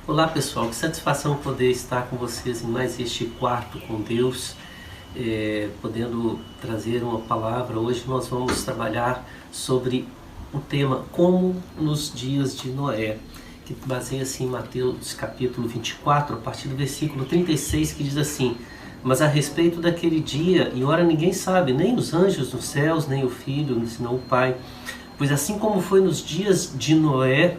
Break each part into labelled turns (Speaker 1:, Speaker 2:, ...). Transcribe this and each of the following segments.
Speaker 1: Olá pessoal, que satisfação poder estar com vocês em mais este quarto com Deus, podendo trazer uma palavra. Hoje nós vamos trabalhar sobre o tema Como nos dias de Noé, que baseia-se em Mateus capítulo 24, a partir do versículo 36, que diz assim: mas a respeito daquele dia e hora ninguém sabe, nem os anjos dos céus, nem o Filho, senão o Pai. Pois assim como foi nos dias de Noé,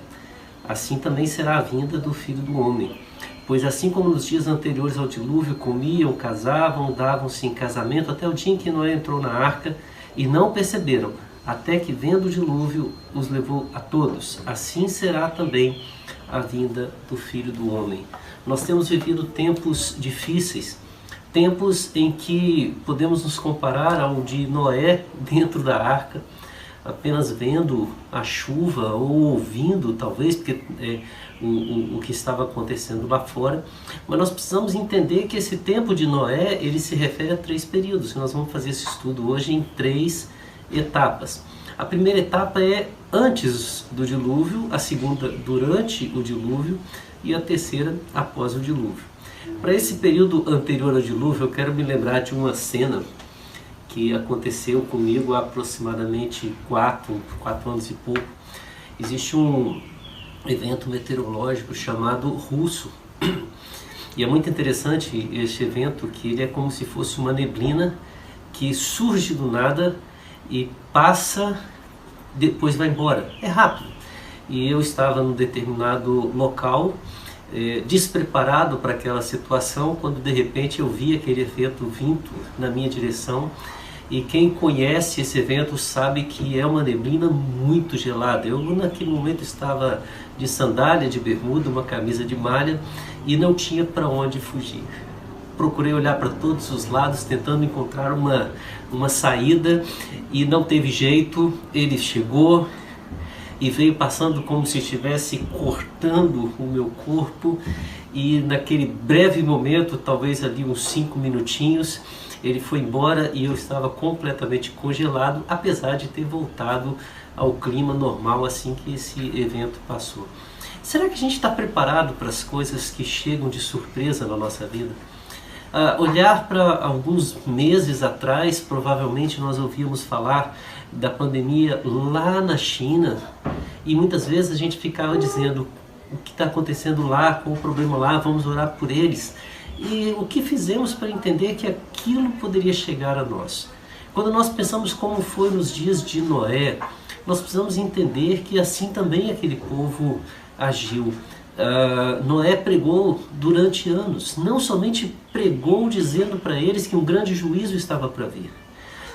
Speaker 1: assim também será a vinda do Filho do Homem. Pois assim como nos dias anteriores ao dilúvio comiam, casavam, davam-se em casamento, até o dia em que Noé entrou na arca, e não perceberam, até que vendo o dilúvio os levou a todos. Assim será também a vinda do Filho do Homem. Nós temos vivido tempos difíceis, tempos em que podemos nos comparar ao de Noé dentro da arca, apenas vendo a chuva ou ouvindo, talvez, porque o que estava acontecendo lá fora. Mas nós precisamos entender que esse tempo de Noé, ele se refere a 3 períodos. Nós vamos fazer esse estudo hoje em 3 etapas. A primeira etapa é antes do dilúvio, a segunda durante o dilúvio e a terceira após o dilúvio. Para esse período anterior ao dilúvio, eu quero me lembrar de uma cena que aconteceu comigo há aproximadamente 4 anos e pouco. Existe um evento meteorológico chamado Russo, e é muito interessante este evento, que ele é como se fosse uma neblina que surge do nada e passa, depois vai embora. É rápido. E eu estava num determinado local, despreparado para aquela situação, quando de repente eu vi aquele evento vindo na minha direção. E quem conhece esse evento sabe que é uma neblina muito gelada. Eu naquele momento estava de sandália, de bermuda, uma camisa de malha e não tinha para onde fugir. Procurei olhar para todos os lados tentando encontrar uma saída e não teve jeito. Ele chegou e veio passando como se estivesse cortando o meu corpo, e naquele breve momento, talvez ali uns 5 minutinhos, ele foi embora e eu estava completamente congelado, apesar de ter voltado ao clima normal assim que esse evento passou. Será que a gente está preparado para as coisas que chegam de surpresa na nossa vida? Olhar para alguns meses atrás, provavelmente nós ouvíamos falar da pandemia lá na China, e muitas vezes a gente ficava dizendo: o que está acontecendo lá, qual o problema lá, vamos orar por eles. E o que fizemos para entender que aquilo poderia chegar a nós? Quando nós pensamos como foi nos dias de Noé, nós precisamos entender que assim também aquele povo agiu. Noé pregou durante anos, não somente pregou dizendo para eles que um grande juízo estava para vir.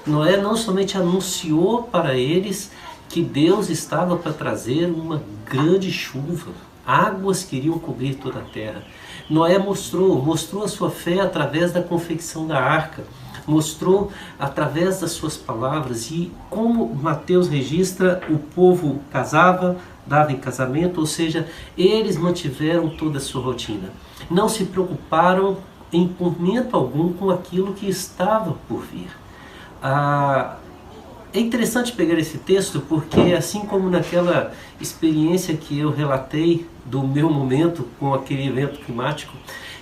Speaker 1: Noé não somente anunciou para eles que Deus estava para trazer uma grande chuva, águas que iriam cobrir toda a terra. Noé mostrou a sua fé através da confecção da arca, mostrou através das suas palavras, e como Mateus registra, o povo casava, dava em casamento, ou seja, eles mantiveram toda a sua rotina. Não se preocuparam em momento algum com aquilo que estava por vir. É interessante pegar esse texto porque, assim como naquela experiência que eu relatei do meu momento com aquele evento climático,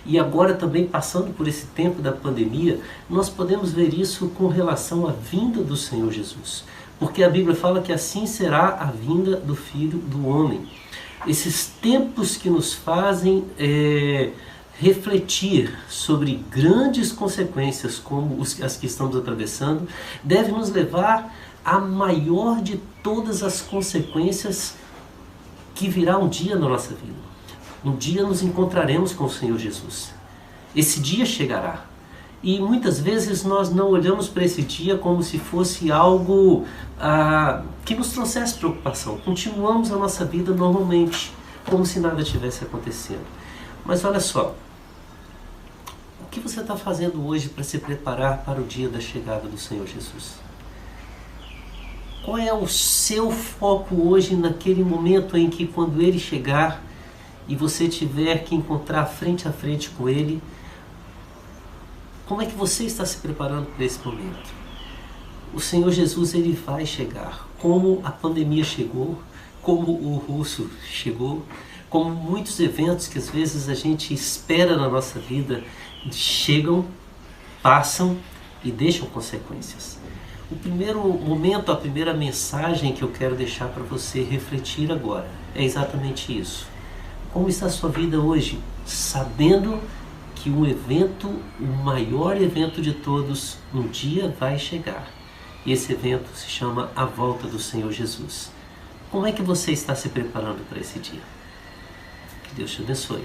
Speaker 1: e agora também passando por esse tempo da pandemia, nós podemos ver isso com relação à vinda do Senhor Jesus. Porque a Bíblia fala que assim será a vinda do Filho do Homem. Esses tempos que nos fazem refletir sobre grandes consequências como as que estamos atravessando, deve nos levar à maior de todas as consequências que virá um dia na nossa vida. Um dia nos encontraremos com o Senhor Jesus. Esse dia chegará. E muitas vezes nós não olhamos para esse dia como se fosse algo que nos trouxesse preocupação. Continuamos a nossa vida normalmente, como se nada tivesse acontecendo. Mas olha só, o que você está fazendo hoje para se preparar para o dia da chegada do Senhor Jesus? Qual é o seu foco hoje naquele momento em que, quando Ele chegar e você tiver que encontrar frente a frente com Ele, como é que você está se preparando para esse momento? O Senhor Jesus, Ele vai chegar. Como a pandemia chegou, como o russo chegou, como muitos eventos que às vezes a gente espera na nossa vida, chegam, passam e deixam consequências. O primeiro momento, a primeira mensagem que eu quero deixar para você refletir agora é exatamente isso. Como está a sua vida hoje? Sabendo que um evento, o maior evento de todos, um dia vai chegar. E esse evento se chama a volta do Senhor Jesus. Como é que você está se preparando para esse dia? Que Deus te abençoe.